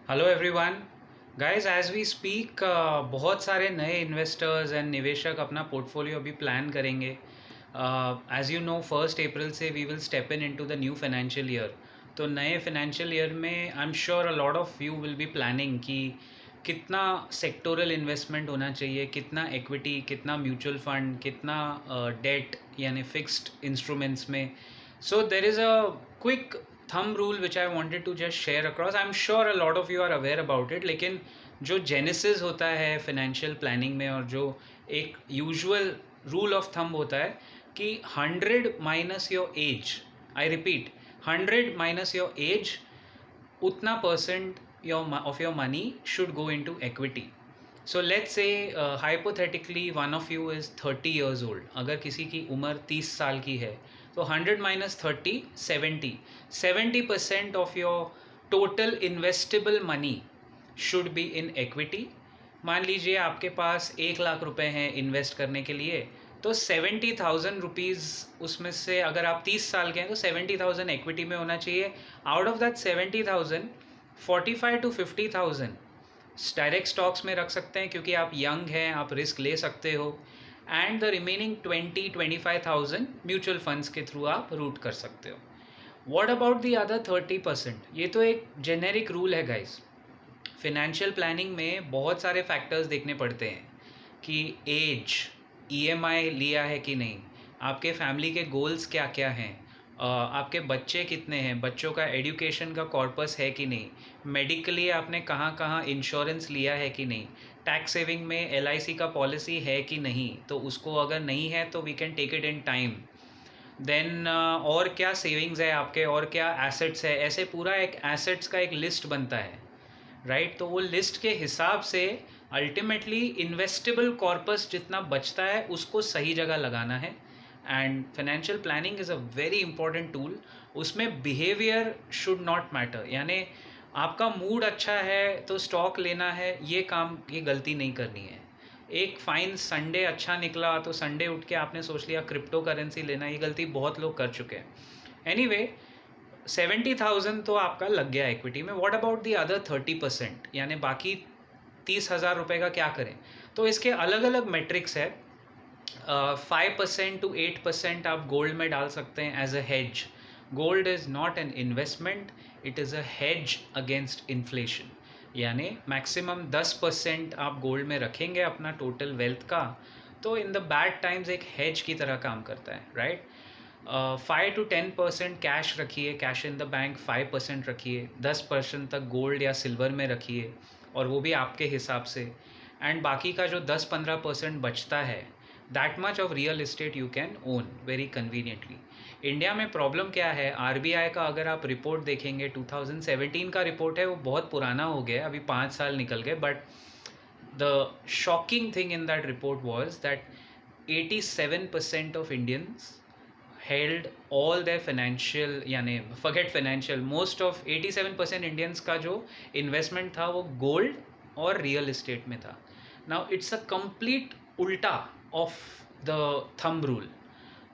Hello everyone guys, as we speak बहुत सारे नए इन्वेस्टर्स एंड निवेशक अपना पोर्टफोलियो अभी प्लान करेंगे। एज यू नो, 1 अप्रैल से we will step in into the new financial year. तो नए फाइनेंशियल ईयर में I am sure a lot of you will be planning कि कितना सेक्टोरल इन्वेस्टमेंट होना चाहिए, कितना इक्विटी, कितना म्यूचुअल फंड, कितना डेट यानी फिक्स्ड इंस्ट्रूमेंट्स में। So there is a quick thumb rule which I wanted to just share across. I'm sure a lot of you are aware about it, लेकिन जो genesis होता है financial planning में और जो एक यूजुअल रूल ऑफ थंब होता है कि 100 minus your age, I repeat, 100 minus your age, उतना percent of your money should go into equity. So let's say hypothetically one of you is 30 years old. अगर किसी की उम्र 30 साल की है तो 100 minus 30 70% of your total investable money should be in equity. मान लीजिए आपके पास 1 लाख रुपए हैं इन्वेस्ट करने के लिए, तो 70,000 रुपीज़ उसमें से, अगर आप 30 साल के हैं तो 70,000 इक्विटी में होना चाहिए। Out of that 70,000, 45 to 50,000 direct stocks में रख सकते हैं क्योंकि आप यंग हैं, आप रिस्क ले सकते हो। And the remaining 20-25,000 mutual funds के थ्रू आप रूट कर सकते हो। What about the other 30%? ये तो एक जेनेरिक रूल है गाइस। फिनेंशियल प्लानिंग में बहुत सारे फैक्टर्स देखने पड़ते हैं कि एज, ईएमआई लिया है कि नहीं, आपके फैमिली के गोल्स क्या क्या हैं, आपके बच्चे कितने हैं, बच्चों का एजुकेशन का कॉर्पस है कि नहीं, मेडिकली आपने कहाँ कहाँ इंश्योरेंस लिया है कि नहीं, टैक्स सेविंग में एलआईसी का पॉलिसी है कि नहीं, तो उसको अगर नहीं है तो we can take it in time. Then और क्या सेविंग्स है आपके, और क्या एसेट्स है, ऐसे पूरा एक एसेट्स का एक लिस्ट बनता है, राइट। तो वो लिस्ट के हिसाब से अल्टीमेटली इन्वेस्टेबल कॉर्पस जितना बचता है उसको सही जगह लगाना है। And financial planning is a very important tool. उसमें बिहेवियर शुड नॉट मैटर, यानी आपका मूड अच्छा है तो स्टॉक लेना है, ये काम, ये गलती नहीं करनी है। एक फाइन संडे अच्छा निकला तो संडे उठ के आपने सोच लिया क्रिप्टो करेंसी लेना, ये गलती बहुत लोग कर चुके हैं। एनीवे, 70,000 तो आपका लग गया इक्विटी में। व्हाट अबाउट दी अदर 30%, यानी बाकी 30,000 रुपये का क्या करें? तो इसके अलग अलग मेट्रिक्स है। 5% to 8% आप गोल्ड में डाल सकते हैं as a hedge. Gold is not an investment, it is a hedge against inflation. यानी मैक्सिमम 10% आप गोल्ड में रखेंगे अपना टोटल वेल्थ का, तो इन द बैड टाइम्स एक हेज की तरह काम करता है, राइट। 5 to 10% कैश रखिए, कैश इन द बैंक 5% रखिए, 10% तक गोल्ड या सिल्वर में रखिए, और वो भी आपके हिसाब से। एंड बाकी का जो 10-15% बचता है, that much of real estate you can own very conveniently. India में प्रॉब्लम क्या है, आरबीआई का अगर आप रिपोर्ट देखेंगे, 2017 का रिपोर्ट है, वो बहुत पुराना हो गया, अभी 5 साल निकल गए, but the shocking thing in that report was that 87% of Indians held all their financial, यानी forget financial, most of 87% Indians का जो इन्वेस्टमेंट था वो गोल्ड और रियल इस्टेट में था। नाउ इट्स अ कंप्लीट उल्टा ऑफ द थंब रूल,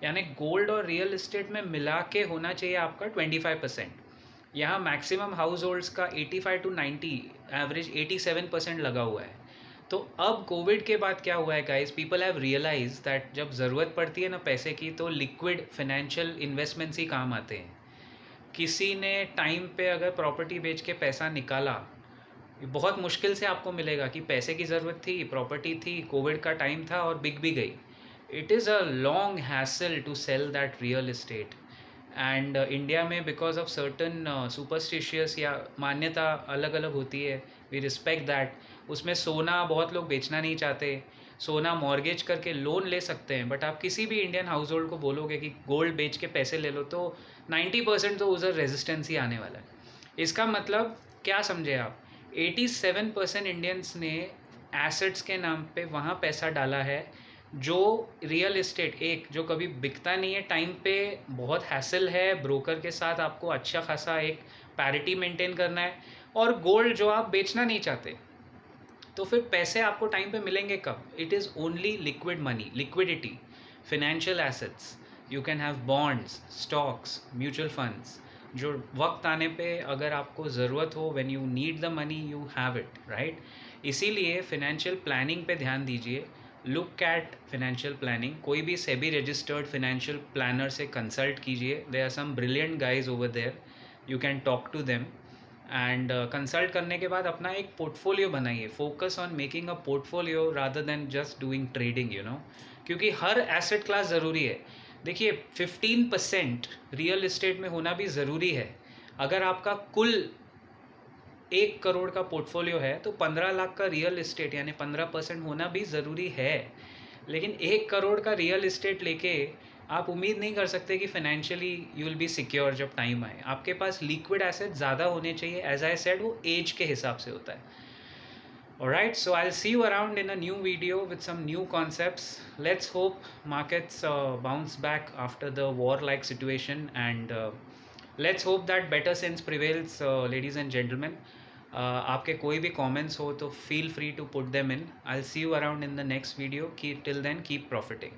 यानी गोल्ड और रियल इस्टेट में मिला के होना चाहिए आपका 25%। यहाँ मैक्सिमम हाउस होल्ड्स का 85 to 90, एवरेज 87% लगा हुआ है। तो अब कोविड के बाद क्या हुआ है guys, people have realise that जब ज़रूरत पड़ती है ना पैसे की, तो लिक्विड फाइनेंशियल इन्वेस्टमेंट्स ही काम आते हैं। किसी ने टाइम पे अगर प्रॉपर्टी बेच के पैसा निकाला, बहुत मुश्किल से आपको मिलेगा कि पैसे की ज़रूरत थी, प्रॉपर्टी थी, कोविड का टाइम था और बिक भी गई। It is a long hassle to sell that real estate. And India में बिकॉज ऑफ सर्टन सुपरस्टिशियस या मान्यता अलग अलग होती है, वी रिस्पेक्ट दैट। उसमें सोना बहुत लोग बेचना नहीं चाहते, सोना मॉर्गेज करके लोन ले सकते हैं, बट आप किसी भी इंडियन हाउस होल्ड को बोलोगे कि गोल्ड बेच के पैसे ले लो तो 90% तो उधर रेजिस्टेंस ही आने वाला है। इसका मतलब क्या समझे आप, 87% इंडियंस ने एसेट्स के नाम पे वहाँ पैसा डाला है, जो रियल इस्टेट एक जो कभी बिकता नहीं है, टाइम पे बहुत हैसल है, ब्रोकर के साथ आपको अच्छा खासा एक पैरिटी मेंटेन करना है, और गोल्ड जो आप बेचना नहीं चाहते। तो फिर पैसे आपको टाइम पे मिलेंगे कब? It is only liquid money, liquidity, financial assets. You can have bonds, stocks, mutual funds, जो वक्त आने पे अगर आपको ज़रूरत हो, when you need the money you have it, right? इसीलिए फिनेंशियल प्लानिंग पे ध्यान दीजिए। लुक एट फिनेंशियल प्लानिंग, कोई भी सेबी रजिस्टर्ड फिनेंशियल प्लानर से कंसल्ट कीजिए। There are some brilliant guys over there, you can talk to them. And consult करने के बाद अपना एक पोर्टफोलियो बनाइए। Focus on making a portfolio rather than just doing trading, you know, क्योंकि हर asset class ज़रूरी है। देखिए 15% रियल इस्टेट में होना भी ज़रूरी है। अगर आपका कुल 1 करोड़ का पोर्टफोलियो है तो 15 लाख का रियल इस्टेट यानी 15% होना भी ज़रूरी है। लेकिन 1 करोड़ का रियल इस्टेट लेके आप उम्मीद नहीं कर सकते कि financially you will be secure जब टाइम आए। आपके पास लिक्विड एसेट ज़्यादा होने चाहिए। एज आई सेड, वो एज के हिसाब से होता है। Alright, so I'll see you around in a new video with some new concepts. Let's hope markets bounce back after the war-like situation, and let's hope that better sense prevails, ladies and gentlemen. आपके कोई भी comments हो तो feel free to put them in. I'll see you around in the next video. Till then, keep profiting.